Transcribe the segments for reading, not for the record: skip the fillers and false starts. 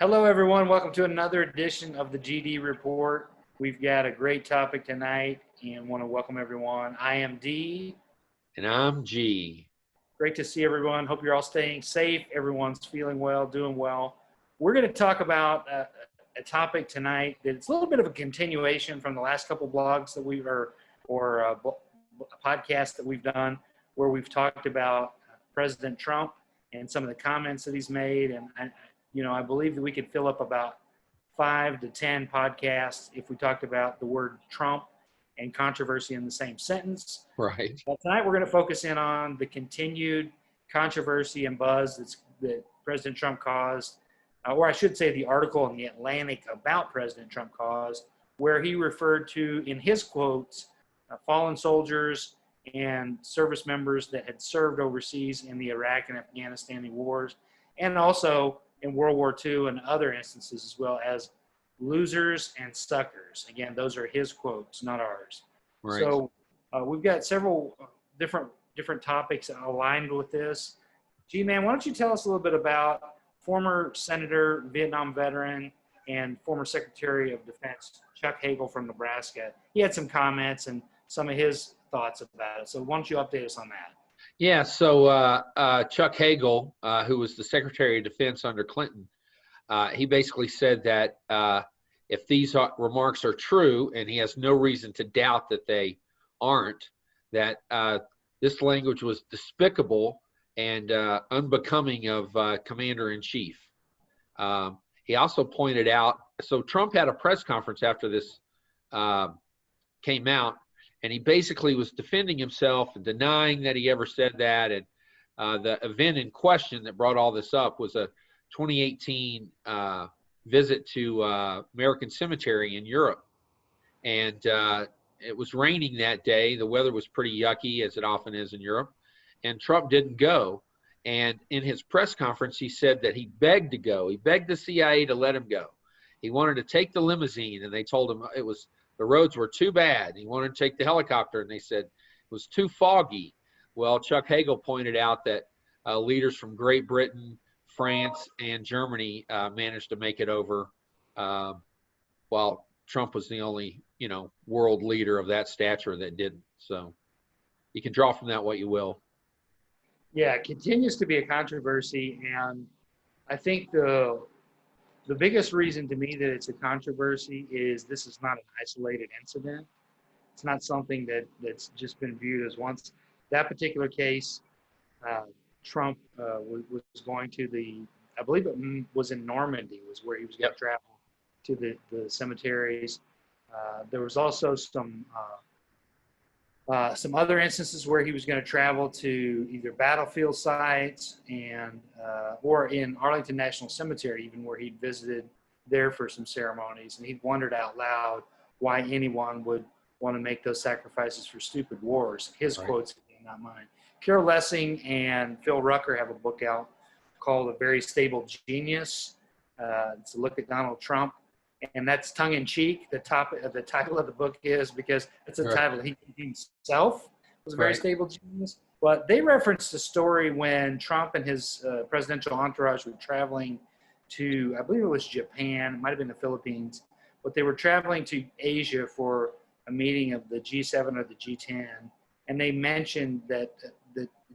Hello, everyone. Welcome to another edition of the GD Report. We've got a great topic tonight and want to welcome everyone. I am D. And I'm G. Great to see everyone. Hope you're all staying safe. Everyone's feeling well, doing well. We're going to talk about a topic tonight that's a little bit of a continuation from the last couple blogs that or podcasts that we've done, where we've talked about President Trump and some of the comments that he's made. And I believe that we could fill up about 5 to 10 podcasts if we talked about the word Trump and controversy in the same sentence. Right. But tonight we're going to focus in on the continued controversy and buzz that President Trump caused, or I should say the article in The Atlantic about President Trump caused, where he referred to, in his quotes, fallen soldiers and service members that had served overseas in the Iraq and Afghanistan wars, and also in World War II and other instances, as well as losers and suckers. Again, those are his quotes, not ours. Right. So we've got several different topics aligned with this. G-Man, why don't you tell us a little bit about former Senator, Vietnam veteran, and former Secretary of Defense Chuck Hagel from Nebraska. He had some comments and some of his thoughts about it. So why don't you update us on that? Yeah, so Chuck Hagel, who was the Secretary of Defense under Clinton, he basically said that if these remarks are true, and he has no reason to doubt that they aren't, that this language was despicable and unbecoming of Commander-in-Chief. He also pointed out, so Trump had a press conference after this came out, and he basically was defending himself and denying that he ever said that. And the event in question that brought all this up was a 2018 visit to American Cemetery in Europe. And it was raining that day. The weather was pretty yucky, as it often is in Europe. And Trump didn't go. And in his press conference, he said that he begged to go. He begged the CIA to let him go. He wanted to take the limousine, and they told him the roads were too bad. He wanted to take the helicopter, and they said it was too foggy. Well, Chuck Hagel pointed out that leaders from Great Britain, France, and Germany managed to make it over, while Trump was the only, world leader of that stature that didn't. So you can draw from that what you will. Yeah, it continues to be a controversy, and I think the biggest reason to me that it's a controversy is this is not an isolated incident. It's not something that's just been viewed as once. That particular case, Trump was going to I believe it was in Normandy, was where he was going to travel to the cemeteries. There was also some other instances where he was going to travel to either battlefield sites or in Arlington National Cemetery, even, where he'd visited there for some ceremonies. And he'd wondered out loud why anyone would want to make those sacrifices for stupid wars. His quotes, not mine. Carol Lessing and Phil Rucker have a book out called A Very Stable Genius. It's a look at Donald Trump. And that's tongue-in-cheek. The title of the book is, because it's a title he himself was a very stable genius. But they referenced a story when Trump and his presidential entourage were traveling to, I believe it was Japan, it might have been the Philippines, but they were traveling to Asia for a meeting of the G7 or the G10. And they mentioned that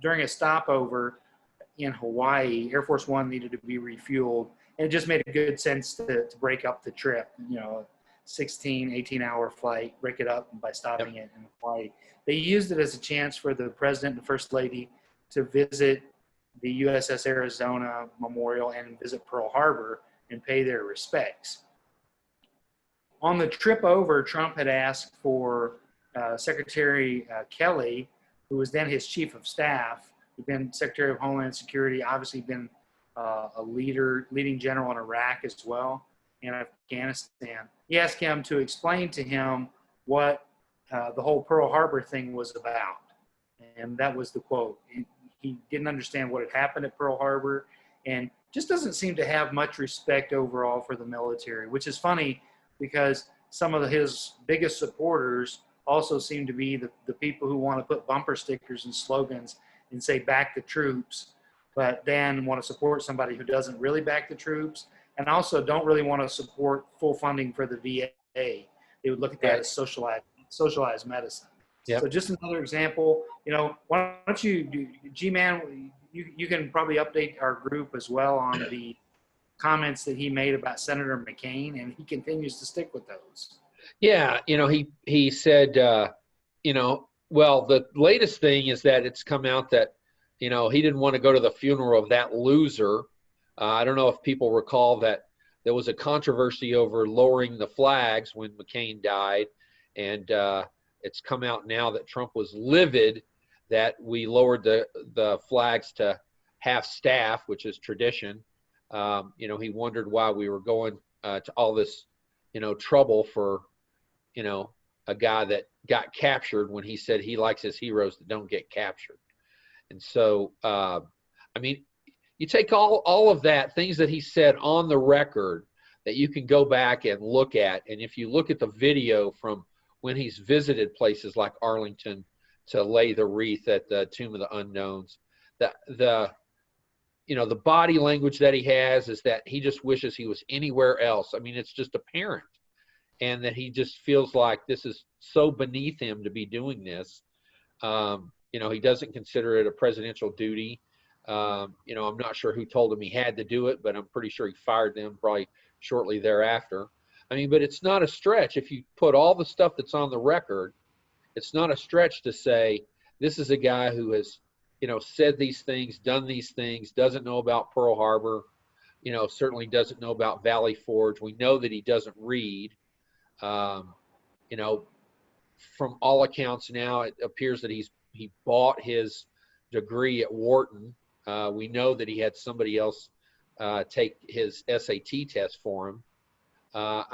during a stopover in Hawaii, Air Force One needed to be refueled. And it just made a good sense to break up the trip, 16, 18-hour flight, break it up by stopping it in Hawaii. They used it as a chance for the president and First Lady to visit the USS Arizona Memorial and visit Pearl Harbor and pay their respects. On the trip over, Trump had asked for Secretary Kelly, who was then his chief of staff, who'd been Secretary of Homeland Security, obviously been a leading general in Iraq as well, and Afghanistan. He asked him to explain to him what the whole Pearl Harbor thing was about. And that was the quote. He didn't understand what had happened at Pearl Harbor, and just doesn't seem to have much respect overall for the military, which is funny because some of his biggest supporters also seem to be the people who want to put bumper stickers and slogans and say, "Back the troops," but then want to support somebody who doesn't really back the troops, and also don't really want to support full funding for the VA. They would look at that as socialized medicine. Yep. So just another example, why don't you, G-Man, you can probably update our group as well on the comments that he made about Senator McCain, and he continues to stick with those. Yeah, he said, well, the latest thing is that it's come out that, he didn't want to go to the funeral of that loser. I don't know if people recall that there was a controversy over lowering the flags when McCain died, and it's come out now that Trump was livid that we lowered the flags to half staff, which is tradition. He wondered why we were going to all this, trouble for, a guy that got captured when he said he likes his heroes that don't get captured. And so, you take all of that, things that he said on the record that you can go back and look at. And if you look at the video from when he's visited places like Arlington to lay the wreath at the Tomb of the Unknowns, the body language that he has is that he just wishes he was anywhere else. It's just apparent. And that he just feels like this is so beneath him to be doing this. He doesn't consider it a presidential duty. I'm not sure who told him he had to do it, but I'm pretty sure he fired them probably shortly thereafter. But it's not a stretch. If you put all the stuff that's on the record, it's not a stretch to say this is a guy who has, said these things, done these things, doesn't know about Pearl Harbor, certainly doesn't know about Valley Forge. We know that he doesn't read. From all accounts now, it appears that he bought his degree at Wharton. We know that he had somebody else take his SAT test for him.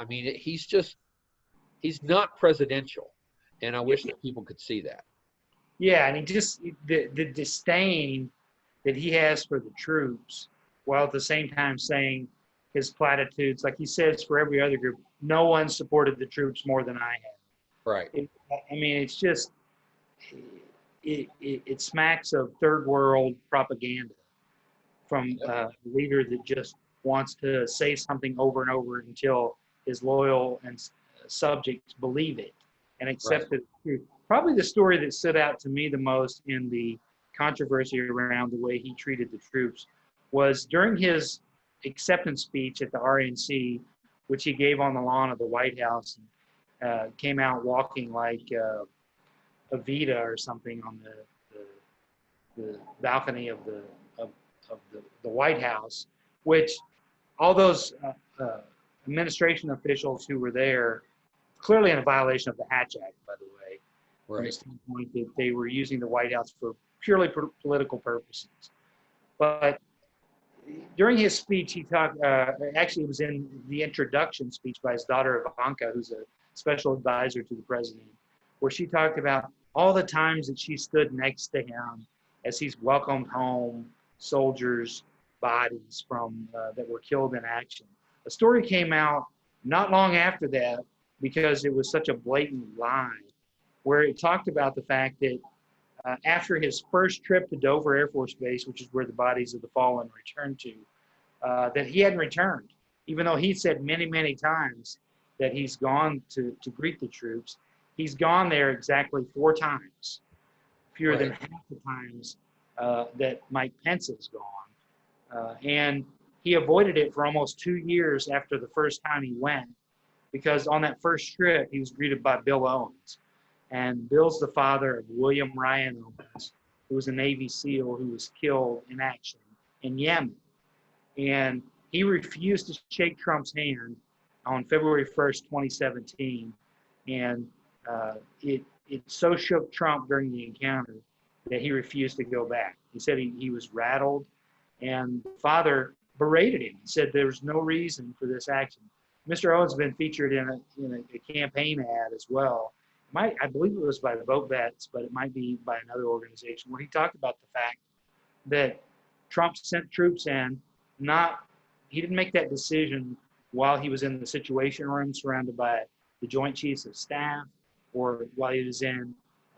He's not presidential, and I wish that people could see that. Yeah, and the disdain that he has for the troops, while at the same time saying his platitudes, like he says for every other group, no one supported the troops more than I have. Right. It's just, it smacks of third world propaganda from a leader that just wants to say something over and over until his loyal and subjects believe it and accept it. Probably the story that stood out to me the most in the controversy around the way he treated the troops was during his acceptance speech at the RNC, which he gave on the lawn of the White House, and came out walking like Evita or something on the balcony of the White House, which all those administration officials who were there, clearly in a violation of the Hatch Act, by the way, from the standpoint that they were using the White House for purely political purposes. But during his speech, he talked, actually it was in the introduction speech by his daughter Ivanka, who's a special advisor to the president, where she talked about all the times that she stood next to him as he's welcomed home soldiers' bodies from that were killed in action. A story came out not long after that because it was such a blatant lie, where it talked about the fact that after his first trip to Dover Air Force Base, which is where the bodies of the fallen returned to, that he hadn't returned, even though he said many, many times that he's gone to greet the troops. He's gone there exactly 4 times, fewer than half the times that Mike Pence has gone. And he avoided it for almost 2 years after the first time he went, because on that first trip, he was greeted by Bill Owens. And Bill's the father of William Ryan Owens, who was a Navy SEAL who was killed in action in Yemen. And he refused to shake Trump's hand on February 1st, 2017. And it so shook Trump during the encounter that he refused to go back. He said he was rattled, and the father berated him and said there was no reason for this action. Mr. Owens has been featured in a campaign ad as well. I believe it was by the Vote Vets, but it might be by another organization, where he talked about the fact that Trump sent troops in, he didn't make that decision while he was in the Situation Room surrounded by the Joint Chiefs of Staff, or while he was in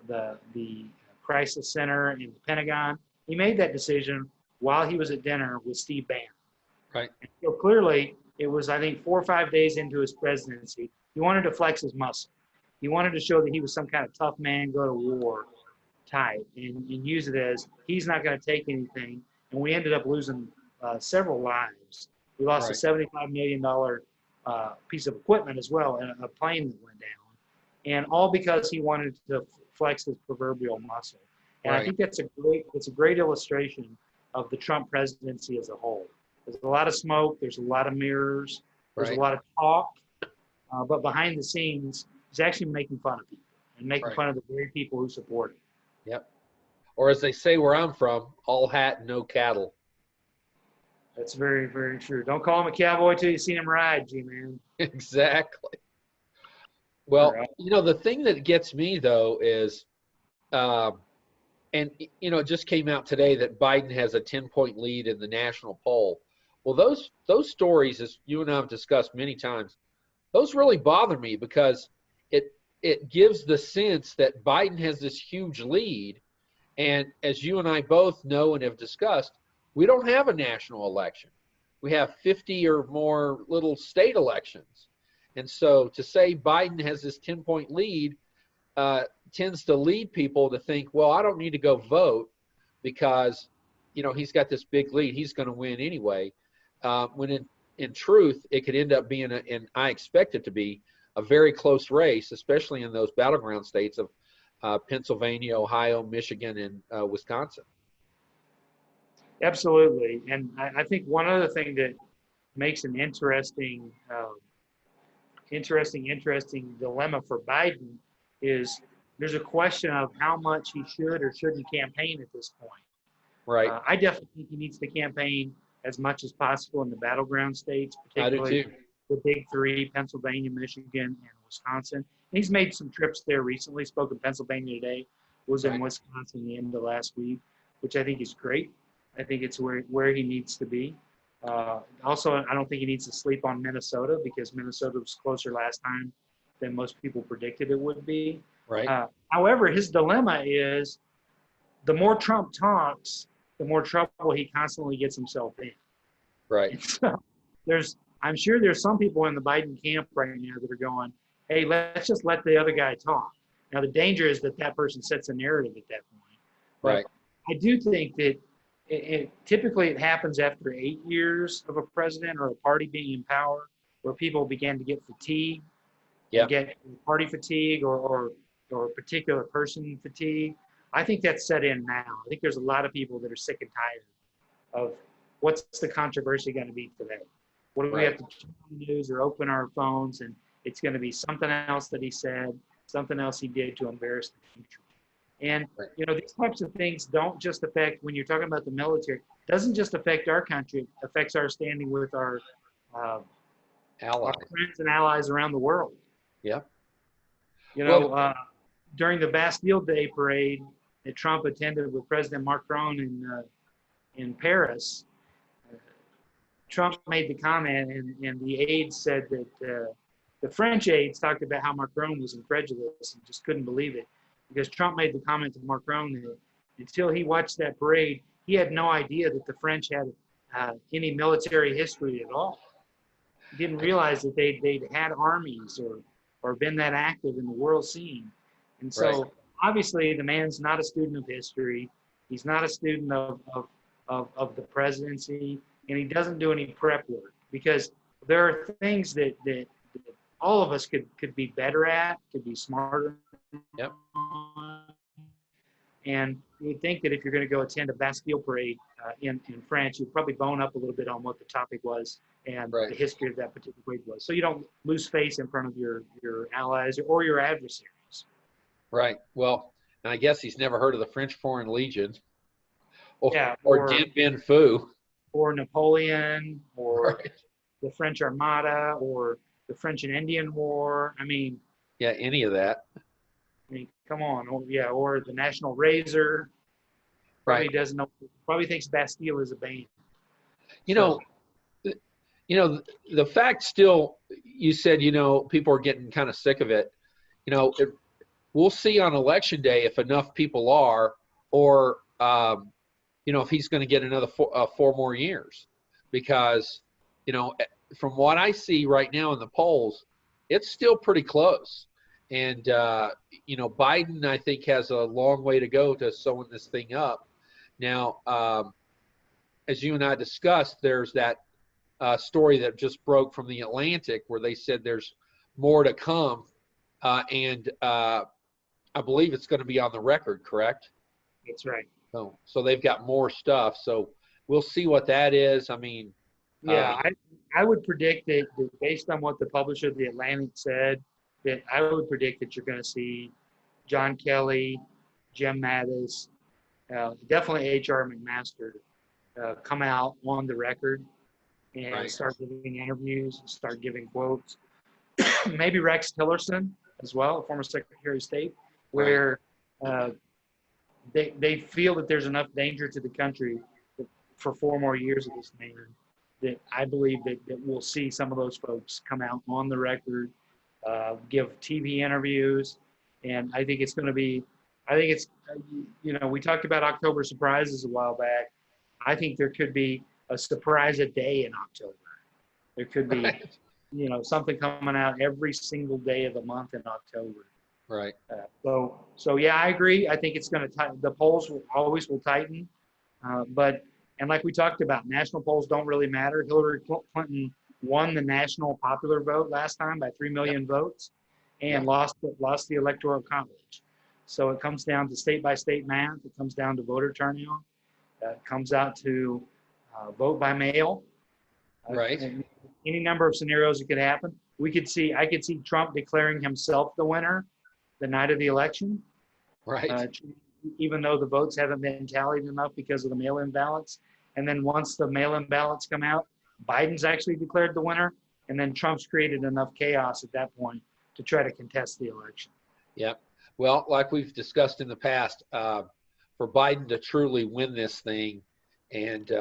the Crisis Center in the Pentagon. He made that decision while he was at dinner with Steve Bannon. Right. And so clearly, it was, I think, 4 or 5 days into his presidency, he wanted to flex his muscle. He wanted to show that he was some kind of tough man, go to war type, and use it as he's not going to take anything. And we ended up losing several lives. We lost Right. a $75 million piece of equipment as well, and a plane that went down. And all because he wanted to flex his proverbial muscle. And Right. I think that's a great illustration of the Trump presidency as a whole. There's a lot of smoke. There's a lot of mirrors. There's Right. a lot of talk. But behind the scenes, he's actually making fun of people and making Right. fun of the very people who support him. Yep. Or as they say where I'm from, all hat, no cattle. That's very, very true. Don't call him a cowboy till you see him ride, G-Man. Exactly. Well, Right. the thing that gets me, though, is, and, it just came out today that Biden has a 10-point lead in the national poll. Well, those stories, as you and I have discussed many times, those really bother me because it gives the sense that Biden has this huge lead. And as you and I both know and have discussed, we don't have a national election. We have 50 or more little state elections. And so to say Biden has this 10-point lead tends to lead people to think, well, I don't need to go vote because, he's got this big lead. He's going to win anyway. When in truth, it could end up being, and I expect it to be, a very close race, especially in those battleground states of Pennsylvania, Ohio, Michigan, and Wisconsin. Absolutely. And I think one other thing that makes an interesting dilemma for Biden is there's a question of how much he should or shouldn't campaign at this point. Right. I definitely think he needs to campaign as much as possible in the battleground states, particularly the big three, Pennsylvania, Michigan, and Wisconsin. And he's made some trips there recently, spoke in Pennsylvania today, was in Wisconsin the end of last week, which I think is great. I think it's where he needs to be. Also, I don't think he needs to sleep on Minnesota because Minnesota was closer last time than most people predicted it would be. Right. However, his dilemma is the more Trump talks, the more trouble he constantly gets himself in. Right. So I'm sure there's some people in the Biden camp right now that are going, hey, let's just let the other guy talk. Now, the danger is that person sets a narrative at that point. But Right. I do think that typically it happens after 8 years of a president or a party being in power where people begin to get fatigued, get party fatigue or particular person fatigue. I think that's set in now. I think there's a lot of people that are sick and tired of what's the controversy going to be today. What do we have to turn on the news or open our phones and it's going to be something else that he said, something else he did to embarrass the country. And, these types of things don't just affect, when you're talking about the military, it doesn't just affect our country, it affects our standing with our friends and allies around the world. Yeah. During the Bastille Day parade that Trump attended with President Macron in Paris, Trump made the comment, and the aides said that the French aides talked about how Macron was incredulous and just couldn't believe it. Because Trump made the comment to Macron that until he watched that parade, he had no idea that the French had any military history at all. He didn't realize that they'd had armies or been that active in the world scene. And so obviously the man's not a student of history. He's not a student of the presidency, and he doesn't do any prep work because there are things that all of us could be better at, could be smarter. Yep. And you would think that if you're going to go attend a Bastille parade in France, you'd probably bone up a little bit on what the topic was and the history of that particular parade was. So you don't lose face in front of your allies or your adversaries. Right. Well, and I guess he's never heard of the French Foreign Legion or Dien Bien Phu. Or Napoleon or the French Armada or the French and Indian War. I mean. Yeah, any of that. I mean, come on. Or the National Razor. Probably doesn't know. Probably thinks Bastille is a band. The fact still, you said, people are getting kind of sick of it. We'll see on election day if enough people are, or if he's going to get another 4 more years, because, from what I see right now in the polls, it's still pretty close. And, Biden, I think, has a long way to go to sewing this thing up. Now, as you and I discussed, there's that story that just broke from the Atlantic where they said there's more to come. And I believe it's going to be on the record, correct? That's right. So they've got more stuff. So we'll see what that is. I mean, yeah, I would predict that based on what the publisher of the Atlantic said, that I would predict that you're going to see John Kelly, Jim Mattis, definitely H.R. McMaster come out on the record and start giving interviews, start giving quotes. Maybe Rex Tillerson as well, former Secretary of State, where they feel that there's enough danger to the country for 4 more years of this man, that I believe that we'll see some of those folks come out on the record, give TV interviews. And I think it's going to be, we talked about October surprises a while back. I think there could be a surprise a day in October. There could be, something coming out every single day of the month in October. Right. So yeah, I agree. I think it's going to the polls will tighten, and like we talked about, national polls don't really matter. Hillary Clinton won the national popular vote last time by 3 million votes, and lost the electoral college. So it comes down to state by state math. It comes down to voter turnout. It comes out to vote by mail. Right. Any number of scenarios that could happen. I could see Trump declaring himself the winner the night of the election. Right. Even though the votes haven't been tallied enough because of the mail-in ballots. And then once the mail-in ballots come out, Biden's actually declared the winner. And then Trump's created enough chaos at that point to try to contest the election. Yeah. Well, like we've discussed in the past, for Biden to truly win this thing and,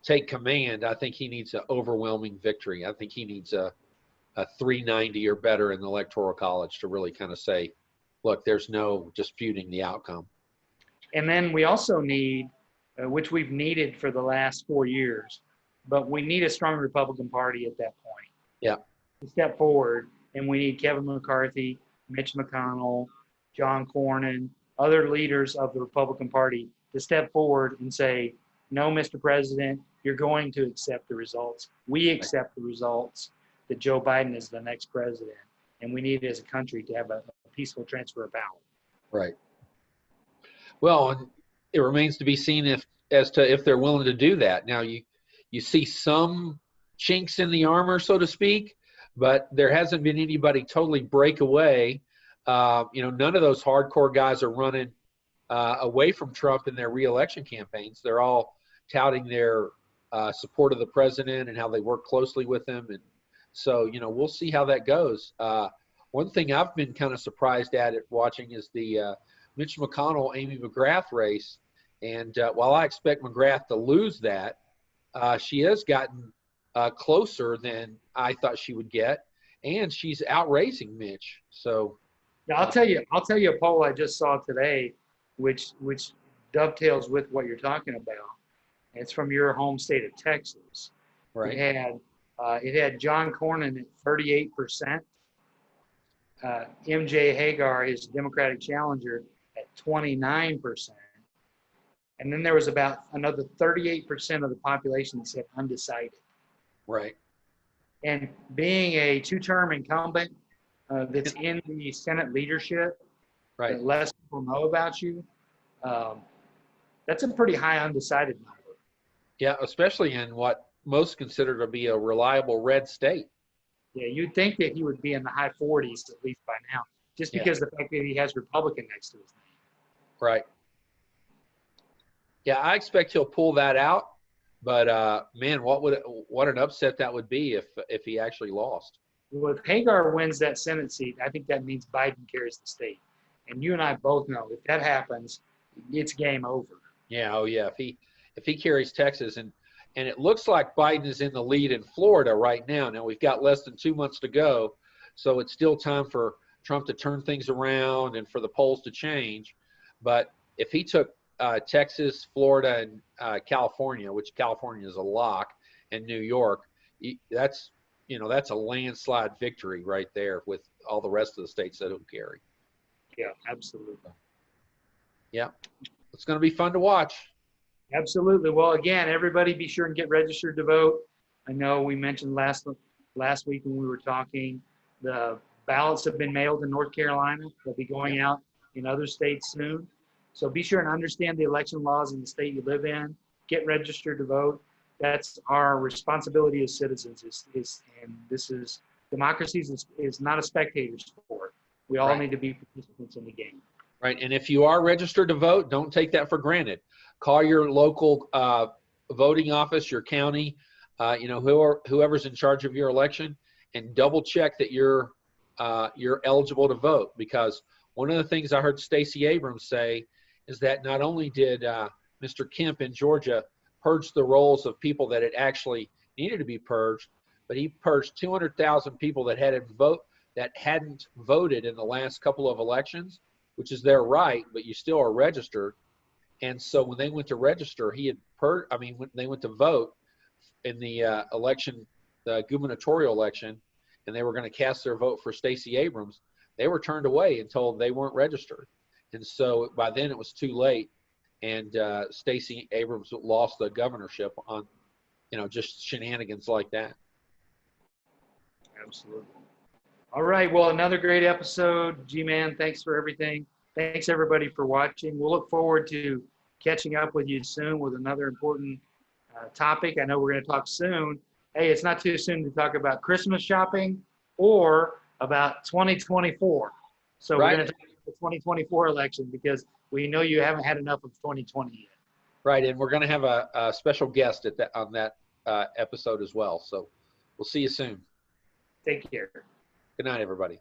take command, I think he needs an overwhelming victory. I think he needs a 390 or better in the Electoral College to really kind of say, look, there's no disputing the outcome. And then we also need, which we've needed for the last 4 years, but we need a strong Republican Party at that point. Yeah. To step forward, and we need Kevin McCarthy, Mitch McConnell, John Cornyn, other leaders of the Republican Party to step forward and say, no, Mr. President, you're going to accept the results. We accept the results that Joe Biden is the next president. And we need as a country to have a peaceful transfer of power. Right. Well, and it remains to be seen if they're willing to do that. Now, you see some chinks in the armor, so to speak, but there hasn't been anybody totally break away. None of those hardcore guys are running away from Trump in their reelection campaigns. They're all touting their support of the president and how they work closely with him. And so, we'll see how that goes. One thing I've been kind of surprised at watching is the Mitch McConnell, Amy McGrath race. And while I expect McGrath to lose that, she has gotten closer than I thought she would get. And she's outracing Mitch. So yeah, I'll tell you a poll I just saw today, which dovetails with what you're talking about. It's from your home state of Texas. Right. It had John Cornyn at 38%, MJ Hagar, his Democratic challenger, at 29%. And then there was about another 38% of the population that said undecided. Right. And being a 2-term incumbent that's in the Senate leadership, right, that less people know about you, that's a pretty high undecided number. Yeah, especially in what most consider to be a reliable red state. Yeah, you'd think that he would be in the high 40s at least by now, just because the fact that he has Republican next to his name. Right. Yeah, I expect he'll pull that out, but man, what an upset that would be if he actually lost. Well, if Hagar wins that Senate seat, I think that means Biden carries the state. And you and I both know if that happens, it's game over. Yeah, oh yeah. If he carries Texas, and it looks like Biden is in the lead in Florida right now. Now we've got less than 2 months to go, so it's still time for Trump to turn things around and for the polls to change. But if he took Texas, Florida, and California, which California is a lock, and New York, that's a landslide victory right there with all the rest of the states that don't carry. Yeah, absolutely. Yeah, it's going to be fun to watch. Absolutely. Well, again, everybody be sure and get registered to vote. I know we mentioned last week when we were talking, the ballots have been mailed in North Carolina. They'll be going out in other states soon. So be sure and understand the election laws in the state you live in. Get registered to vote. That's our responsibility as citizens. And this is democracy is not a spectator sport. We all need to be participants in the game. Right. And if you are registered to vote, don't take that for granted. Call your local voting office, your county, whoever's in charge of your election, and double check that you're eligible to vote. Because one of the things I heard Stacey Abrams say is that not only did Mr. Kemp in Georgia purge the rolls of people that had actually needed to be purged, but he purged 200,000 people that hadn't voted in the last couple of elections, which is their right, but you still are registered. And so when they went to register, when they went to vote in the election, the gubernatorial election, and they were going to cast their vote for Stacey Abrams, they were turned away and told they weren't registered. And so by then it was too late, and Stacey Abrams lost the governorship on, just shenanigans like that. Absolutely. All right. Well, another great episode. G-Man, thanks for everything. Thanks, everybody, for watching. We'll look forward to catching up with you soon with another important topic. I know we're going to talk soon. Hey, it's not too soon to talk about Christmas shopping or about 2024. So we're going to talk about the 2024 election because we know you haven't had enough of 2020 yet. Right, and we're going to have a special guest on that episode as well. So we'll see you soon. Take care. Good night, everybody.